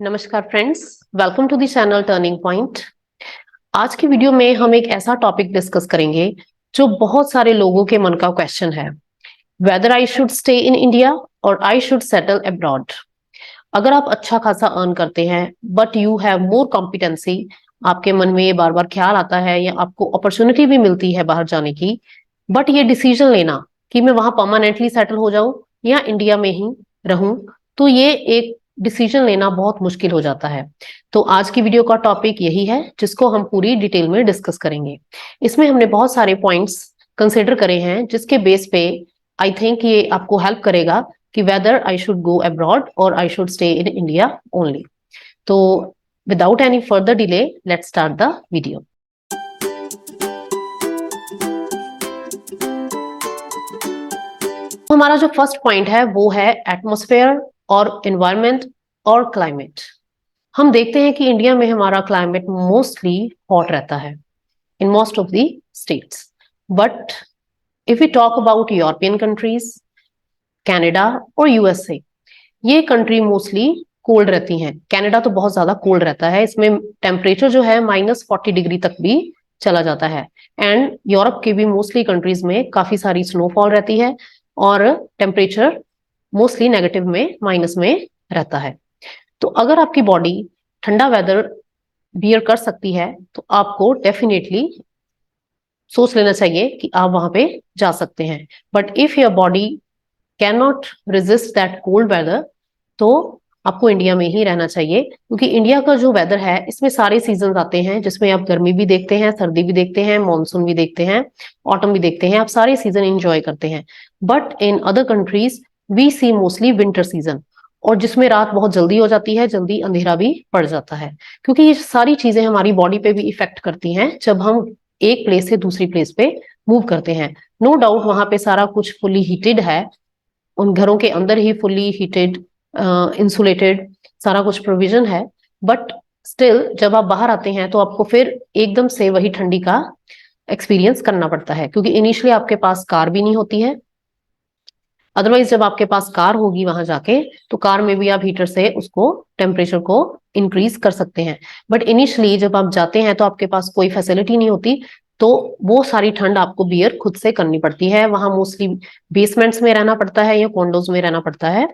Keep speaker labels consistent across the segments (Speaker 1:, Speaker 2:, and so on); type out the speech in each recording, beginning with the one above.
Speaker 1: नमस्कार friends, welcome to the channel turning point. आज की वीडियो में हम एक ऐसा टॉपिक डिस्कस करेंगे जो बहुत सारे लोगों के मन का क्वेश्चन है, weather I should stay in India और आई शुड सेटल अब्रॉड। अगर आप अच्छा खासा अर्न करते हैं but you have more competency, आपके मन में ये बार बार ख्याल आता है या आपको अपॉर्चुनिटी भी मिलती है बाहर जाने की, बट ये डिसीजन लेना कि मैं वहां परमानेंटली सेटल हो जाऊं या इंडिया में ही रहूं, तो ये एक डिसीजन लेना बहुत मुश्किल हो जाता है। तो आज की वीडियो का टॉपिक यही है जिसको हम पूरी डिटेल में डिस्कस करेंगे। इसमें हमने बहुत सारे पॉइंट्स कंसिडर करे हैं जिसके बेस पे आई थिंक ये आपको हेल्प करेगा कि whether I should go abroad और I should stay in India only. तो without any further delay let's start the video. हमारा जो फर्स्ट पॉइंट है वो है एटमॉस्फेयर और एनवायरनमेंट और क्लाइमेट। हम देखते हैं कि इंडिया में हमारा क्लाइमेट मोस्टली हॉट रहता है in most of the states, but if you talk about European countries, Canada और यूएसए, ये कंट्री मोस्टली कोल्ड रहती हैं। कनाडा तो बहुत ज्यादा कोल्ड रहता है, इसमें टेम्परेचर जो है -40 डिग्री तक भी चला जाता है। एंड यूरोप के भी मोस्टली कंट्रीज में काफी सारी स्नोफॉल रहती है और टेम्परेचर मोस्टली नेगेटिव में, माइनस में रहता है। तो अगर आपकी बॉडी ठंडा वेदर बियर कर सकती है तो आपको डेफिनेटली सोच लेना चाहिए कि आप वहां पे जा सकते हैं। But if your body can not resist that cold weather, तो आपको इंडिया में ही रहना चाहिए, क्योंकि इंडिया का जो वेदर है इसमें सारे सीजन आते हैं, जिसमें आप गर्मी भी देखते हैं, सर्दी भी देखते हैं, मानसून भी देखते हैं, ऑटम भी देखते हैं, आप सारे सीजन एंजॉय करते हैं। But in other countries we see mostly winter season, और जिसमें रात बहुत जल्दी हो जाती है, जल्दी अंधेरा भी पड़ जाता है, क्योंकि ये सारी चीजें हमारी बॉडी पे भी इफेक्ट करती हैं जब हम एक प्लेस से दूसरी प्लेस पे मूव करते हैं। नो डाउट वहां पे सारा कुछ फुली हीटेड है, उन घरों के अंदर ही फुली हीटेड, इंसुलेटेड सारा कुछ प्रोविजन है, बट स्टिल जब आप बाहर आते हैं तो आपको फिर एकदम से वही ठंडी का एक्सपीरियंस करना पड़ता है, क्योंकि इनिशियली आपके पास कार भी नहीं होती है। अदरवाइज जब आपके पास कार होगी वहां जाके, तो कार में भी आप हीटर से उसको टेम्परेचर को इंक्रीज कर सकते हैं। बट इनिशियली जब आप जाते हैं तो आपके पास कोई फैसिलिटी नहीं होती, तो वो सारी ठंड आपको बियर खुद से करनी पड़ती है। वहां मोस्टली बेसमेंट्स में रहना पड़ता है या कॉन्डोज में रहना पड़ता है।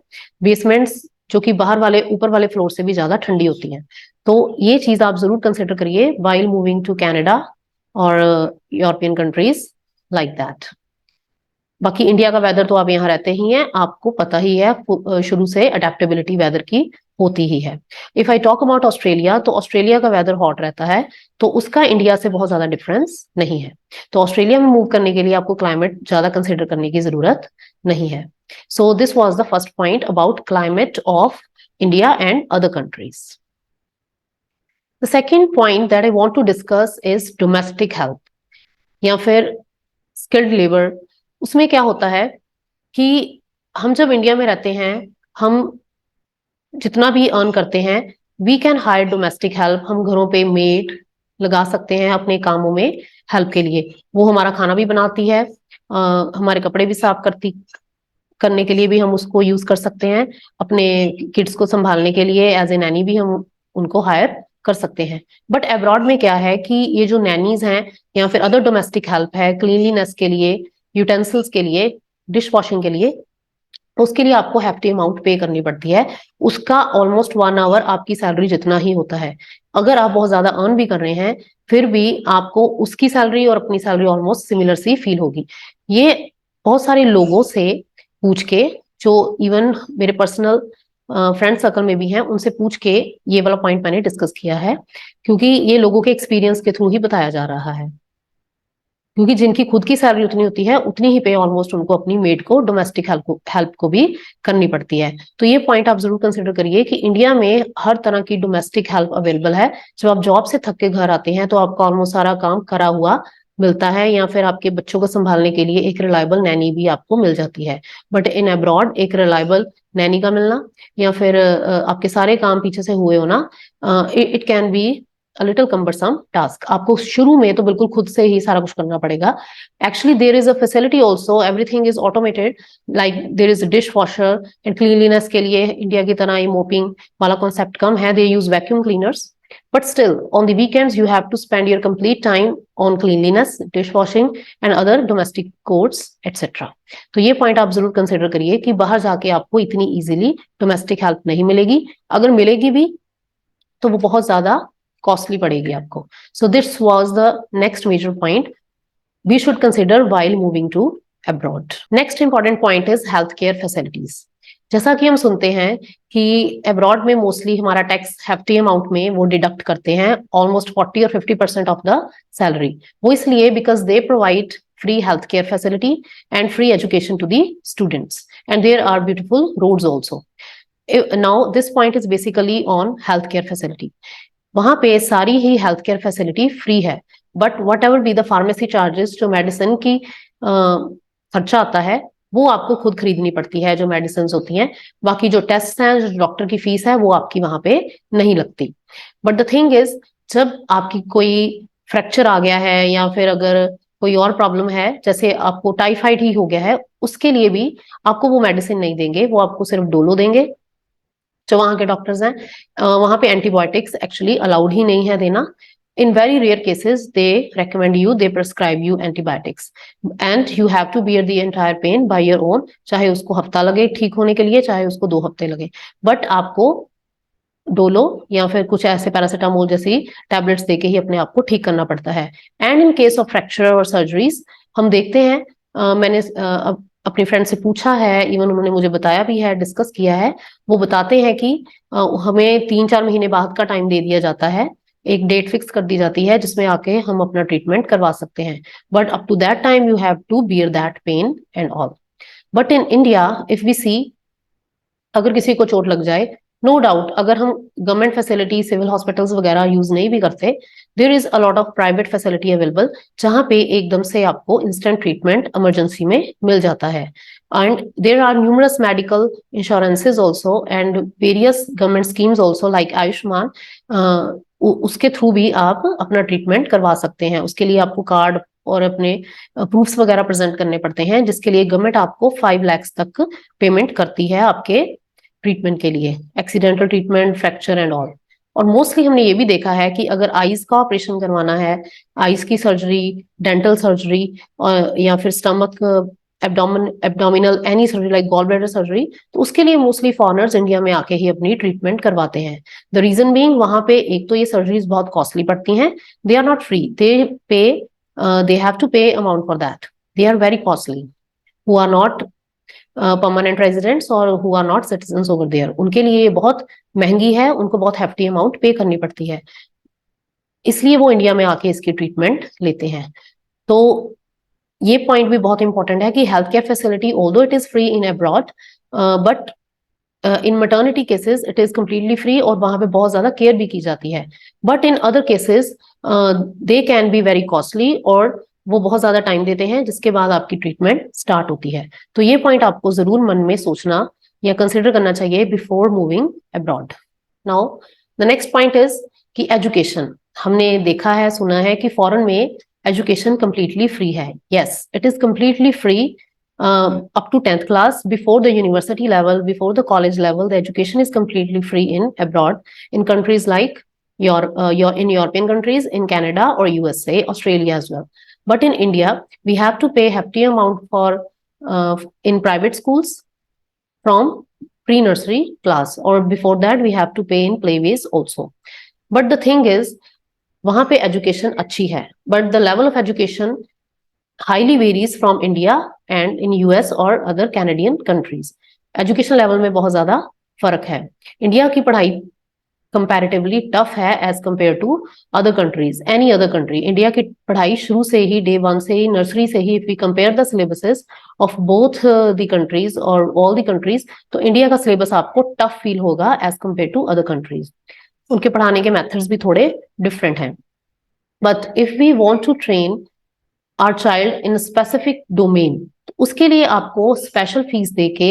Speaker 1: बेसमेंट्स जो कि बाहर वाले ऊपर वाले फ्लोर से भी ज्यादा ठंडी होती हैं। तो ये चीज आप जरूर कंसिडर करिए वाइल मूविंग टू कनाडा और यूरोपियन कंट्रीज लाइक दैट। बाकी इंडिया का वेदर तो आप यहाँ रहते ही हैं, आपको पता ही है, शुरू से अडेप्टेबिलिटी वेदर की होती ही है। If I talk about Australia, तो ऑस्ट्रेलिया का वेदर हॉट रहता है, तो उसका इंडिया से बहुत ज्यादा डिफरेंस नहीं है। तो ऑस्ट्रेलिया में मूव करने के लिए आपको क्लाइमेट ज्यादा कंसिडर करने की जरूरत नहीं है। So this was the first point about climate of India and other countries. The second point that I want to discuss is domestic help या फिर स्किल्ड लेबर। उसमें क्या होता है कि हम जब इंडिया में रहते हैं, हम जितना भी अर्न करते हैं, we can hire domestic help. हम घरों पे मेड लगा सकते हैं अपने कामों में हेल्प के लिए। वो हमारा खाना भी बनाती है, हमारे कपड़े भी साफ करने के लिए भी हम उसको यूज कर सकते हैं। अपने किड्स को संभालने के लिए एज ए नैनी भी हम उनको हायर कर सकते हैं। बट अब्रॉड में क्या है कि ये जो नैनीज हैं या फिर अदर डोमेस्टिक हेल्प है, क्लीनलीनेस के लिए, यूटेंसिल्स के लिए, डिश वॉशिंग के लिए, उसके लिए आपको हैफ्टी अमाउंट पे करनी पड़ती है। उसका ऑलमोस्ट 1 आवर आपकी सैलरी जितना ही होता है। अगर आप बहुत ज्यादा अर्न भी कर रहे हैं, फिर भी आपको उसकी सैलरी और अपनी सैलरी ऑलमोस्ट सिमिलर सी फील होगी। ये बहुत सारे लोगों से पूछ के, जो इवन मेरे पर्सनल फ्रेंड सर्कल में भी हैं, उनसे पूछ के ये वाला पॉइंट मैंने डिस्कस किया है, क्योंकि ये लोगों के एक्सपीरियंस के थ्रू ही बताया जा रहा है। क्योंकि जिनकी खुद की सैलरी उतनी होती है, उतनी ही पे ऑलमोस्ट उनको अपनी मेड को, डोमेस्टिक हेल्प को भी करनी पड़ती है। तो ये पॉइंट आप जरूर कंसिडर करिए कि इंडिया में हर तरह की डोमेस्टिक हेल्प अवेलेबल है। जब आप जॉब से थक के घर आते हैं तो आपको ऑलमोस्ट सारा काम करा हुआ मिलता है, या फिर आपके बच्चों को संभालने के लिए एक रिलायबल नैनी भी आपको मिल जाती है। बट इन अब्रॉड एक रिलायबल नैनी का मिलना, या फिर आपके सारे काम पीछे से हुए होना, it can be a little cumbersome task. आपको शुरू में तो बिल्कुल खुद से ही सारा कुछ करना पड़ेगा. Actually, there is a facility also. Everything is automated. Like there is a dishwasher and cleanliness के लिए इंडिया की तरह ये mopping वाला concept कम है. They use vacuum cleaners. But still, on the weekends, you have to spend your complete time on cleanliness, dishwashing, and other domestic chores, etc. तो ये point आप जरूर कंसिडर करिए कि बाहर जाके आपको इतनी इजीली डोमेस्टिक हेल्प नहीं मिलेगी. अगर मिलेगी भी तो वो बहुत ज्यादा कॉस्टली पड़ेगी आपको. So this was the next major point we should consider while moving to abroad. Next important point is health care facilities. जैसा कि हम सुनते हैं कि अब्रॉड में मोस्टली हमारा टैक्स हेफ्टी अमाउंट में वो डिडक्ट करते हैं, ऑलमोस्ट 40 और 50% ऑफ द सैलरी. वो इसलिए because they provide free healthcare facility and free education to the students, and there are beautiful roads also. Now this point is basically on healthcare facility. वहां पे सारी ही healthcare facility free है, but whatever be the pharmacy charges, जो medicine की खर्चा आता है वो आपको खुद खरीदनी पड़ती है, जो मेडिसिन होती हैं. बाकी जो टेस्ट हैं, जो डॉक्टर की फीस है, वो आपकी वहां पे नहीं लगती. बट द थिंग इज, जब आपकी कोई फ्रैक्चर आ गया है या फिर अगर कोई और प्रॉब्लम है, जैसे आपको टाइफाइड ही हो गया है, उसके लिए भी आपको वो मेडिसिन नहीं देंगे, वो आपको सिर्फ डोलो देंगे. जो वहां के डॉक्टर्स हैं, वहां पे एंटीबायोटिक्स एक्चुअली अलाउड ही नहीं है देना. In very rare cases, they recommend you, they prescribe you antibiotics, and you have to bear the entire pain by your own. चाहे उसको हफ्ता लगे ठीक होने के लिए, चाहे उसको 2 हफ्ते लगे, बट आपको डोलो या फिर कुछ ऐसे पैरासिटामोल जैसी टैबलेट्स देके ही अपने आप को ठीक करना पड़ता है. And in case of fracture और सर्जरीज हम देखते हैं, मैंने अपनी फ्रेंड से पूछा है, इवन उन्होंने मुझे बताया भी है, डिस्कस किया है. वो बताते हैं कि हमें 3-4 महीने बाद का टाइम दे दिया जाता है, एक डेट फिक्स कर दी जाती है जिसमें आके हम अपना ट्रीटमेंट करवा सकते हैं. But up to that time you have to bear that pain and all. But in India if we see, अगर किसी को चोट लग जाए, नो डाउट अगर हम गवर्नमेंट फैसिलिटी, सिविल हॉस्पिटल्स वगैरह यूज नहीं भी करते, there is a lot of private facility available, जहां पे एकदम से आपको इंस्टेंट ट्रीटमेंट इमरजेंसी में मिल जाता है. And there are numerous medical insurances also and various government schemes also like Ayushman. उसके थ्रू भी आप अपना ट्रीटमेंट करवा सकते हैं. उसके लिए आपको कार्ड और अपने प्रूफ्स वगैरह प्रेजेंट करने पड़ते हैं, जिसके लिए गवर्नमेंट आपको 5 लाख तक पेमेंट करती है आपके ट्रीटमेंट के लिए, accidental treatment, fracture and all. और मोस्टली हमने ये भी देखा है कि अगर आईज का ऑपरेशन करवाना है, आईज की सर्जरी, डेंटल सर्जरी या फिर stomach, abdominal any surgery like gall bladder surgery, तो उसके लिए मोस्टली फॉरेनर्स इंडिया में आके ही अपनी ट्रीटमेंट करवाते हैं. द रीजन बीइंग, वहां पे एक तो ये सर्जरीज बहुत कॉस्टली पड़ती हैं, they are not free, they have to pay amount for that. They are very costly. Who are not permanent residents or who are not citizens over there, उनके लिए ये बहुत महंगी है, उनको बहुत hefty amount पे करनी पड़ती है, इसलिए वो इंडिया में आके इसकी ट्रीटमेंट लेते हैं. तो ये पॉइंट भी बहुत इंपॉर्टेंट है कि health care facility although it is free in abroad, but in maternity cases it is completely free और वहां पे बहुत ज्यादा केयर भी की जाती है. But in other cases they can be very costly और वो बहुत ज्यादा टाइम देते हैं, जिसके बाद आपकी ट्रीटमेंट स्टार्ट होती है. तो ये पॉइंट आपको जरूर मन में सोचना या कंसिडर करना चाहिए before moving abroad. Now the next point is कि एजुकेशन. हमने देखा है, सुना है कि फॉरेन में एजुकेशन कंप्लीटली फ्री है. Yes, it is completely free up to 10th class. Before the university level, before the college level, the education is completely free in abroad, in countries like in European countries, in Canada or USA, Australia as well. But in India, we have to pay hefty amount for in private schools from pre-nursery class, or before that we have to pay in playways also. But the thing is, वहां पे education अच्छी है, but the level of education highly varies from India and in US or other Canadian countries. Education level में बहुत ज्यादा फर्क है. India की पढ़ाई comparatively tough है as compared to other countries, any other country. India की पढ़ाई शुरू से ही, day 1 से ही, नर्सरी से ही, if we compare the syllabuses of both the countries or all the countries, तो इंडिया का सिलेबस आपको tough feel होगा as compared to other countries. उनके पढ़ाने के methods भी थोड़े different हैं. But if we want to train our child in a specific domain, तो उसके लिए आपको स्पेशल फीस देके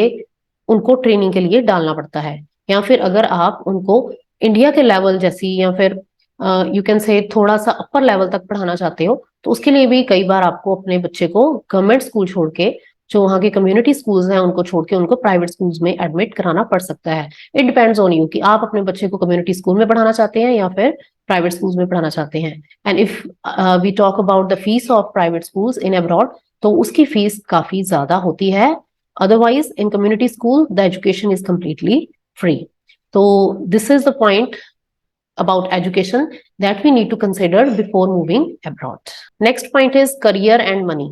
Speaker 1: उनको ट्रेनिंग के लिए डालना पड़ता है. या फिर अगर आप उनको इंडिया के लेवल जैसी या फिर यू कैन से थोड़ा सा अपर लेवल तक पढ़ाना चाहते हो, तो उसके लिए भी कई बार आपको अपने बच्चे को गवर्नमेंट स्कूल छोड़ के, जो वहाँ के कम्युनिटी स्कूल्स हैं उनको छोड़ के उनको प्राइवेट स्कूल्स में एडमिट कराना पड़ सकता है। इट डिपेंड्स ऑन यू कि आप अपने बच्चे को कम्युनिटी स्कूल में पढ़ाना चाहते हैं या फिर प्राइवेट स्कूल्स में पढ़ाना चाहते हैं। And if we talk about the fees of private schools in abroad, तो उसकी फीस काफी ज्यादा होती है। Otherwise in community school the education is completely free. तो this is the point about education that we need to consider before moving abroad. Next point is career and money.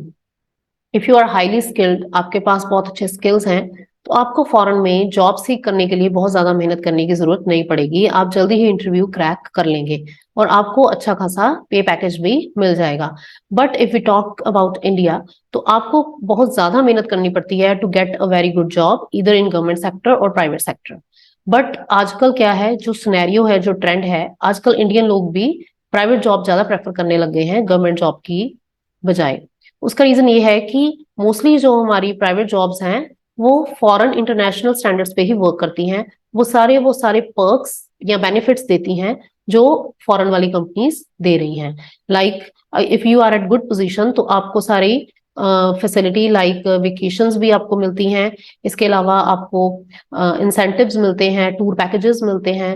Speaker 1: If you are highly skilled, आपके पास बहुत अच्छे skills हैं, तो आपको foreign में job सीख करने के लिए बहुत ज्यादा मेहनत करने की जरूरत नहीं पड़ेगी। आप जल्दी ही इंटरव्यू क्रैक कर लेंगे और आपको अच्छा खासा पे पैकेज भी मिल जाएगा। But if you talk about India, तो आपको बहुत ज्यादा मेहनत करनी पड़ती है to get a very good job इधर इन गवर्नमेंट सेक्टर और प्राइवेट सेक्टर। बट आजकल क्या है, जो सिनेरियो है, जो ट्रेंड है, आजकल इंडियन लोग भी प्राइवेट जॉब ज्यादा प्रेफर करने लग गए हैं गवर्नमेंट जॉब की बजाय। उसका रीजन ये है कि मोस्टली जो हमारी प्राइवेट जॉब्स हैं वो फॉरेन इंटरनेशनल स्टैंडर्ड्स पे ही वर्क करती हैं। वो सारे पर्क्स या बेनिफिट्स देती हैं जो फॉरेन वाली कंपनीज दे रही हैं। Like if you are at good position, तो आपको सारी फैसिलिटी लाइक वेकेशंस भी आपको मिलती हैं। इसके अलावा आपको इंसेंटिव्स मिलते हैं, टूर पैकेजेस मिलते हैं,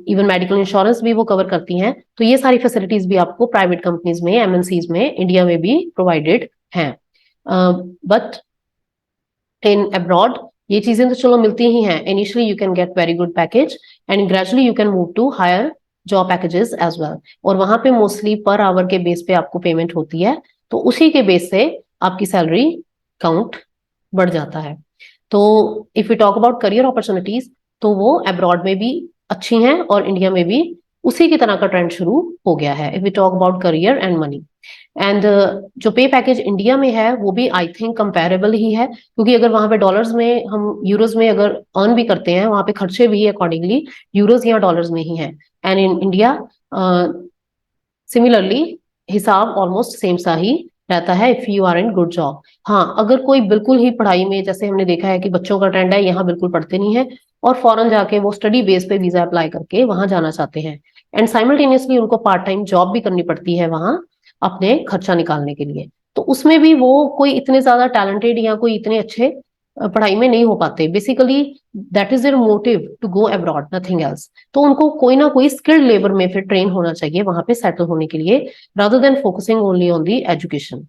Speaker 1: इवन मेडिकल इंश्योरेंस भी वो कवर करती हैं। तो ये सारी फैसिलिटीज भी आपको प्राइवेट कंपनीज में, एमएनसीज में, इंडिया में भी प्रोवाइडेड हैं। बट इन अब्रॉड ये चीजें तो चलो मिलती ही हैं। Initially you can get very good package and gradually you can move to higher job packages as well. और वहां पे मोस्टली पर आवर के बेस पे आपको पेमेंट होती है, तो उसी के बेस से आपकी सैलरी काउंट बढ़ जाता है। तो if you talk about career opportunities, तो वो अब्रॉड में भी अच्छी हैं और इंडिया में भी उसी की तरह का ट्रेंड शुरू हो गया है। इफ you talk about career and money and जो पे पैकेज इंडिया में है वो भी आई थिंक कंपेरेबल ही है, क्योंकि अगर वहां पे डॉलर्स में, हम यूरोज में अगर अर्न भी करते हैं, वहां पे खर्चे भी अकॉर्डिंगली यूरोज या डॉलर्स में ही हैं। एंड इन इंडिया सिमिलरली हिसाब ऑलमोस्ट सेम सा ही रहता है इफ यू आर इन गुड जॉब। हाँ, अगर कोई बिल्कुल ही पढ़ाई में, जैसे हमने देखा है कि बच्चों का ट्रेंड है यहाँ बिल्कुल पढ़ते नहीं है और फॉरेन जाके वो स्टडी बेस पे वीजा अप्लाई करके वहां जाना चाहते हैं, एंड साइमल्टेनियसली उनको पार्ट टाइम जॉब भी करनी पड़ती है वहां अपने खर्चा निकालने के लिए, तो उसमें भी वो कोई इतने ज्यादा टैलेंटेड या कोई इतने अच्छे पढ़ाई में नहीं हो पाते। Basically that is their motive to go abroad, nothing else. तो उनको कोई ना कोई स्किल्ड लेबर में फिर ट्रेन होना चाहिए वहां पे सेटल होने के लिए, rather than focusing only on the education.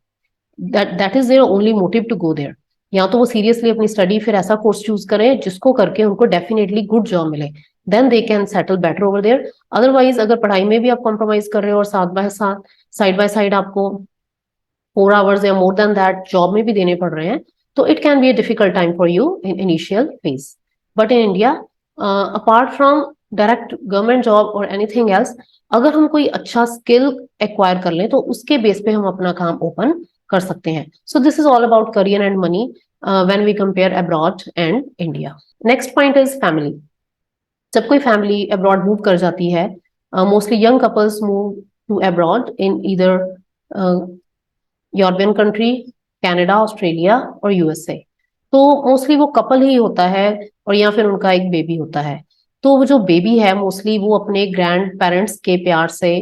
Speaker 1: That is their only motive to go there. या तो वो सीरियसली अपनी स्टडी फिर ऐसा कोर्स चूज करें जिसको करके उनको डेफिनेटली गुड जॉब मिले, then they can settle better over there. Otherwise अगर पढ़ाई में भी आप कॉम्प्रोमाइज कर रहे हो और साइड बाय साइड आपको 4 आवर्स या मोर देन दैट जॉब में भी देने पड़ रहे हैं, तो it can be a difficult time for you in initial phase. But in India, apart from direct government job और एनीथिंग एल्स, अगर हम कोई अच्छा स्किल एक्वायर कर लें तो उसके बेस पे हम अपना काम ओपन कर सकते हैं। So this is all about career and money when we compare abroad and India. Next point is family. जब कोई फैमिली अब्रॉड मूव कर जाती है, mostly young couples move to abroad in either European country, Canada, Australia और USA. तो mostly वो couple ही होता है और या फिर उनका एक बेबी होता है। तो वो जो बेबी है मोस्टली वो अपने ग्रैंड पेरेंट्स के प्यार से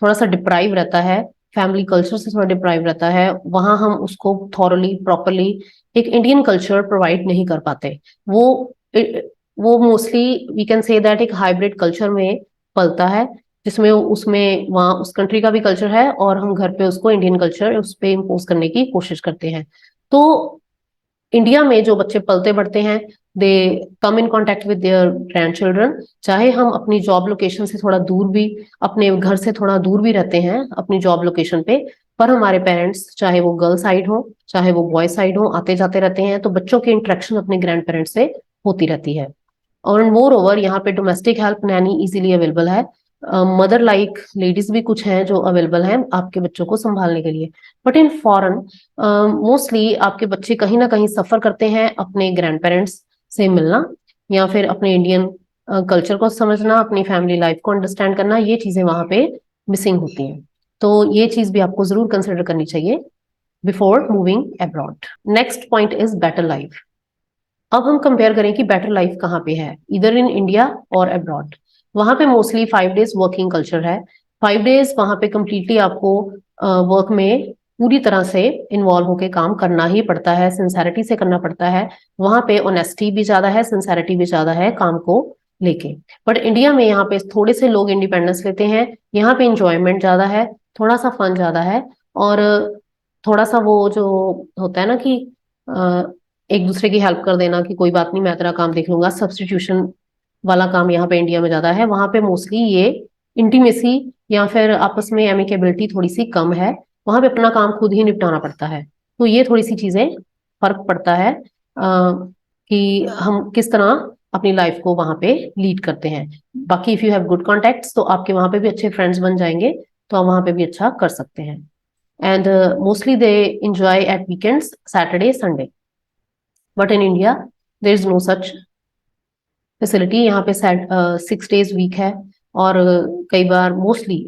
Speaker 1: थोड़ा सा डिप्राइव रहता है, फैमिली कल्चर से थोड़ा डिप्राइव रहता है। वहां हम उसको थॉरली प्रॉपरली एक इंडियन कल्चर प्रोवाइड नहीं कर पाते। वो वो mostly we can say that एक हाइब्रिड कल्चर में पलता है, जिसमें उसमें वहाँ उस कंट्री का भी कल्चर है और हम घर पे उसको इंडियन कल्चर उस पे इम्पोज करने की कोशिश करते हैं। तो इंडिया में जो बच्चे पलते बढ़ते हैं, they come in contact with their grandchildren. चाहे हम अपनी जॉब लोकेशन से थोड़ा दूर भी, अपने घर से थोड़ा दूर भी रहते हैं अपनी जॉब लोकेशन पे, पर हमारे पेरेंट्स, चाहे वो गर्ल साइड हो चाहे वो बॉय साइड हो, आते जाते रहते हैं, तो बच्चों की इंटरेक्शन अपने ग्रैंड पेरेंट्स से होती रहती है। और मोर ओवर यहाँ पे domestic help Naini easily available है। मदर लाइक लेडीज भी कुछ हैं जो अवेलेबल हैं आपके बच्चों को संभालने के लिए। बट इन फॉरेन मोस्टली आपके बच्चे कहीं ना कहीं सफर करते हैं अपने ग्रैंड पेरेंट्स से मिलना, या फिर अपने इंडियन कल्चर को समझना, अपनी फैमिली लाइफ को अंडरस्टैंड करना, ये चीजें वहां पे मिसिंग होती हैं। तो ये चीज भी आपको जरूर कंसिडर करनी चाहिए before moving abroad. Next point is better life. अब हम कंपेयर करें कि बेटर लाइफ कहाँ पे है, इधर इन इंडिया और अब्रॉड। वहां पे मोस्टली 5 डेज वर्किंग कल्चर है। 5 डेज वहां पे कंप्लीटली आपको वर्क में पूरी तरह से इन्वॉल्व होकर काम करना ही पड़ता है, सिंसेरिटी से करना पड़ता है। वहां पे ऑनेस्टी भी ज्यादा है, सिंसेरिटी भी ज्यादा है काम को लेके। बट इंडिया में यहाँ पे थोड़े से लोग इंडिपेंडेंस लेते हैं, यहाँ पे इंजॉयमेंट ज्यादा है, थोड़ा सा फन ज्यादा है, और थोड़ा सा वो जो होता है ना कि अ, एक दूसरे की हेल्प कर देना कि कोई बात नहीं मैं तेरा काम देख लूंगा, सब्सटीट्यूशन वाला काम यहाँ पे इंडिया में ज्यादा है। वहां पे मोस्टली ये इंटीमेसी या फिर आपस में एमिकेबिलिटी थोड़ी सी कम है, वहां पे अपना काम खुद ही निपटाना पड़ता है। तो ये थोड़ी सी चीजें फर्क पड़ता है कि हम किस तरह अपनी लाइफ को वहां पे लीड करते हैं। बाकी if you have good contacts तो आपके वहां पे भी अच्छे फ्रेंड्स बन जाएंगे, तो आप वहां पे भी अच्छा कर सकते हैं। And mostly they enjoy at weekends, Saturday Sunday. But in India there is no such facility. यहाँ पे 6 डेज वीक है, और कई बार mostly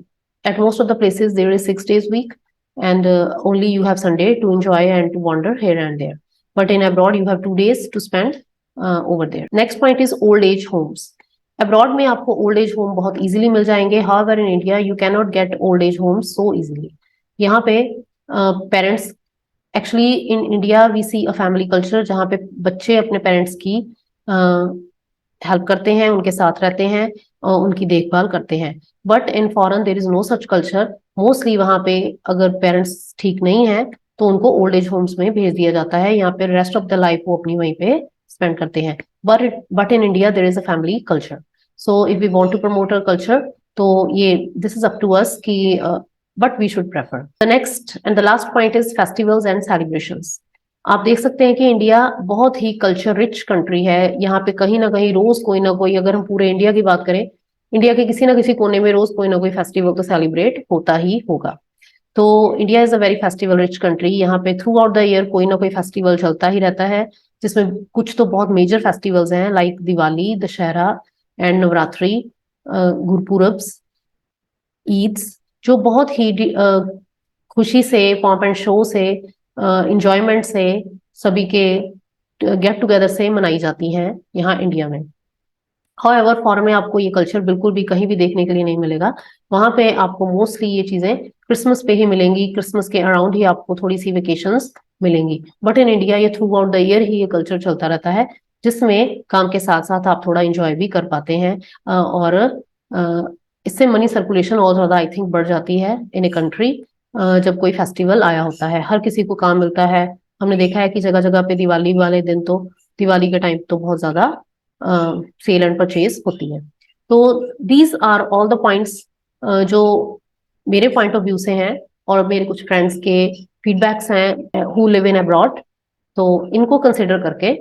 Speaker 1: at most of the places there is 6 days week, and only you have Sunday to enjoy and to wander here and there. But in abroad you have 2 days to spend over there. Next point is old age Holmes. Abroad में आपको old age home बहुत easily मिल जाएंगे, however in India you can not get old age home so easily. यहाँ पे parents, actually in India we see a family culture जहाँ पे बच्चे अपने पेरेंट्स की हेल्प करते हैं, उनके साथ रहते हैं और उनकी देखभाल करते हैं। But in foreign there is no such culture. Mostly वहां पे अगर पेरेंट्स ठीक नहीं है तो उनको ओल्ड एज होम्स में भेज दिया जाता है, यहाँ पे रेस्ट ऑफ द लाइफ वो अपनी वहीं पे स्पेंड करते हैं। But in India there is a family culture. So if we want to promote our culture, तो ये this is up to us कि but we should prefer. The next and the last point is festivals and celebrations. आप देख सकते हैं कि India बहुत ही culture rich country है। यहाँ पे कहीं ना कहीं रोज कोई ना कोई, अगर हम पूरे इंडिया की बात करें, इंडिया के किसी ना किसी कोने में रोज कोई ना कोई फेस्टिवल तो सेलिब्रेट होता ही होगा। तो India is a very festival rich country. यहाँ पे थ्रू आउट द ईयर कोई ना कोई फेस्टिवल चलता ही रहता है, जिसमें कुछ तो बहुत मेजर फेस्टिवल्स हैं लाइक दिवाली, दशहरा एंड नवरात्रि, गुरपुरब्स, ईद्स, जो बहुत ही खुशी से, पॉम्प एंड शो से, इंजॉयमेंट से, सभी के गेट टुगेदर से मनाई जाती हैं यहाँ इंडिया में। हाउएवर फॉरेन में आपको ये कल्चर बिल्कुल भी कहीं भी देखने के लिए नहीं मिलेगा। वहां पे आपको मोस्टली ये चीजें क्रिसमस पे ही मिलेंगी, क्रिसमस के अराउंड ही आपको थोड़ी सी वेकेशंस मिलेंगी। बट इन इंडिया ये थ्रू आउट द ईयर ही ये कल्चर चलता रहता है, जिसमें काम के साथ साथ आप थोड़ा इंजॉय भी कर पाते हैं। और इससे मनी सर्कुलेशन और ज्यादा आई थिंक बढ़ जाती है इन ए कंट्री। जब कोई फेस्टिवल आया होता है हर किसी को काम मिलता है। हमने देखा है कि जगह जगह पे दिवाली वाले दिन तो, दिवाली के टाइम तो बहुत ज्यादा सेल एंड परचेज होती है। तो these are all the points जो मेरे पॉइंट ऑफ व्यू से हैं और मेरे कुछ फ्रेंड्स के फीडबैक्स हैं हु लिव इन अब्रॉड। तो इनको कंसिडर करके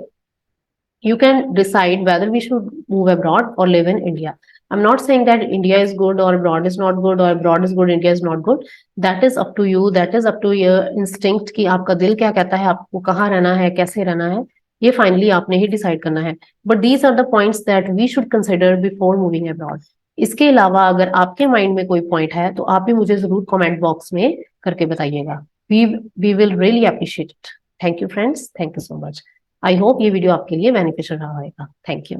Speaker 1: you can decide whether we should move abroad or live in India. I'm not saying that India is good or abroad is not good or abroad is good, India is not good. That is up to you. That is up to your instinct कि आपका दिल क्या कहता है, आपको कहाँ रहना है, कैसे रहना है, ये फाइनली आपने ही डिसाइड करना है। But these are the points that we should consider before moving abroad. इसके अलावा अगर आपके माइंड में कोई पॉइंट है तो आप भी मुझे जरूर कमेंट बॉक्स में करके बताइएगा। We will really appreciate it. Thank you friends, thank you so much. I hope ये वीडियो आपके लिए बेनिफिशियल रहा होगा। Thank you.